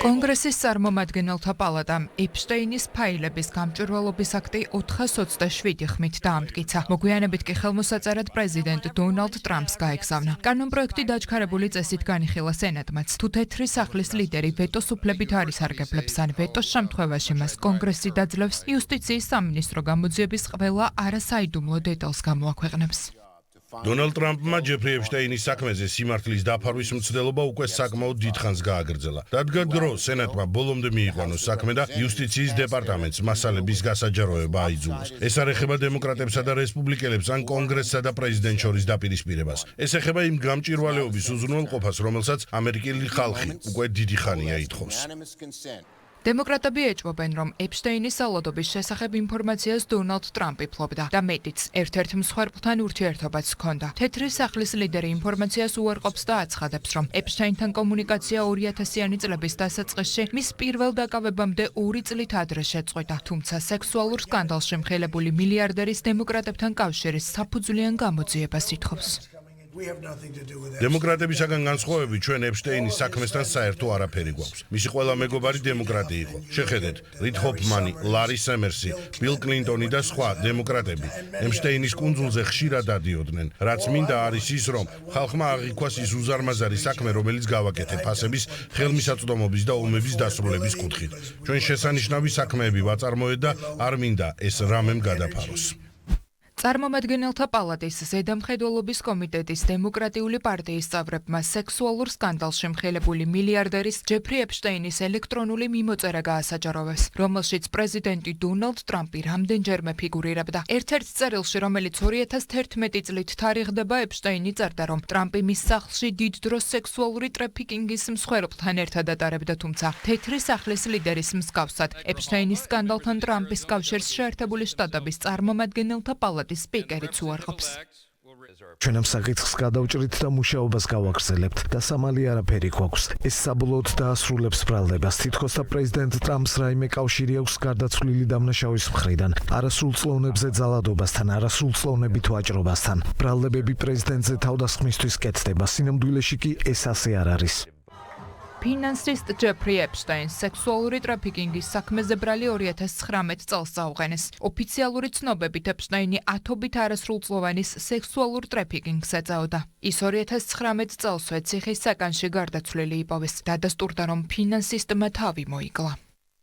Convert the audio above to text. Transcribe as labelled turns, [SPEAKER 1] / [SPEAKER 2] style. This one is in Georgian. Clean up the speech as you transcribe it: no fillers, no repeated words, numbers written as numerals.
[SPEAKER 1] კონგრესის წარმომადგენელთა პალატამ ეპშტეინის ფაილების გამჭვირვალობის აქტი 427 ხმით დაამტკიცა. მოგვიანებით კი ხელმოსაწერად პრეზიდენტ დონალდ ტრამპს გაეგზავნა. კანონპროექტი დაჩქარებული წესით განიხილა სენატმაც. თუ თეთრი სახლის ლიდერი ვეტოს უფლებით არ ისარგებლებს ან ვეტოს შემთხვევაში მას კონგრესი დაძლევს, იუსტიციის სამინისტრო გამოძიების ყველა არასაიდუმლო დეტალს გამოაქვეყნებს.
[SPEAKER 2] დონალდ ტრამპმა ჯეფრი ეპშტეინის საქმეზე სიმართლის დაფარვის მცდელობა უკვე საკმაოდ დიდხანს გააგრძელა. დადგა დრო სენატმა ბოლომდე მიიყვანოს საქმე და იუსტიციის დეპარტამენტს მასალების გასაჯაროება აიძულოს. ეს არ ეხება დემოკრატებსა და რესპუბლიკელებს ან კონგრესსა და პრეზიდენტს შორის დაპირისპირებას. ეს ეხება იმ გამჭვირვალეობის უზრუნველყოფას, რომელსაც ამერიკელი ხალხი უკვე დიდი ხანია ითხოვს.
[SPEAKER 1] დემოკრატები ეჭვობენ, რომ ეპშტეინის ალოდობის შესახებ ინფორმაციას დონალდ ტრამპი ფლობდა და მეტიც, ერთ-ერთ მსხვერპლთან ურთიერთობაც ჰქონდა. თეთრი სახლის ლიდერი ინფორმაციას უარყოფს და აცხადებს, რომ ეპშტეინთან კომუნიკაცია 2000-იანი წლების დასაწყისში მის პირველ დაკავებამდე 2 წლით ადრე შეწყვიტა, თუმცა სექსუალურ სკანდალში მხელებული მილიარდერის დემოკრატებთან კავშირის საფუძვლიან გამოძიებას ითხოვს.
[SPEAKER 2] დემოკრატებისაგან განსხვავებით ჩვენ ეპშტეინის საქმესთან საერთო არაფერი გვაქვს. მისი ყველა მეგობარი დემოკრატი იყო. შეხედეთ, რიდ ჰოფმანი, ლარი სამერსი, ბილ კლინტონი და სხვა დემოკრატები ეპშტეინის კუნძულზე ხშირად დადიოდნენ. რაც მინდა არის ის, რომ ხალხმა აღიქვას ის უზარმაზარი საქმე, რომელიც გავაკეთე ფასების, ხელმისაწვდომობის და ომების დასრულების კუთხით. ჩვენ შესანიშნავი საქმეები ვაწარმოეთ და არ მინდა ეს რამემ გადაფაროს.
[SPEAKER 1] წარმომადგენელთა პალატის ზედამხედველობის კომიტეტის დემოკრატიული პარტიის წევრებმა სექსუალურ სკანდალში მხელებული მილიარდერის ჯეფრი ეპშტეინის ელექტრონული მიმოწერა გაასაჯაროვეს, რომელშიც პრეზიდენტი დონალდ ტრამპი რამდენჯერმე ფიგურირებდა. ერთ-ერთ წერილში, რომელიც 2011 წლით თარიღდება, ეპშტეინი წერდა, რომ ტრამპი მის სახლში დიდ დროს სექსუალური ტრაფიკინგის მსხვერპლთან ერთად ატარებდა, თუმცა თეთრი სახლის ლიდერის მსგავსად ეპშტეინის სკანდალთან ტრამპის კავშირს შეერთებული შტატების წარმომადგენელთა პალატის სპიკერიც უარყოფს.
[SPEAKER 3] ჩვენ ამ საკითხს გადავჭრით და მუშაობას გავაგრძელებთ და სამალი არაფერი გვაქვს. ეს საბოლოოდ დაასრულებს ბრალდებას. თითქოს და პრეზიდენტ ტრამპს რაიმე კავშირი აქვს გარდაცვლილი დამნაშავის მხრიდან, არასრულწლოვნებზე ძალადობასთან, არასრულწლოვნებით ვაჭრობასთან. ბრალდებები პრეზიდენტზე თავდასხმისთვის კეთდება, სინამდვილეში კი ეს ასე არ არის.
[SPEAKER 1] ფინანსისტ ჯეფრი ეპშტეინს სექსუალური ტრაფიკინგის საქმეზე ბრალი 2019 წელს წაუყენეს. ოფიციალური ცნობებით ეპშტეინი ათობით არასრულწლოვანის სექსუალურ ტრაფიკინგს ეწეოდა. ის 2019 წელსვე ციხის საკანში გარდაცვლილი იპოვეს. დადასტურდა, რომ ფინანსისტმა თავი მოიკლა.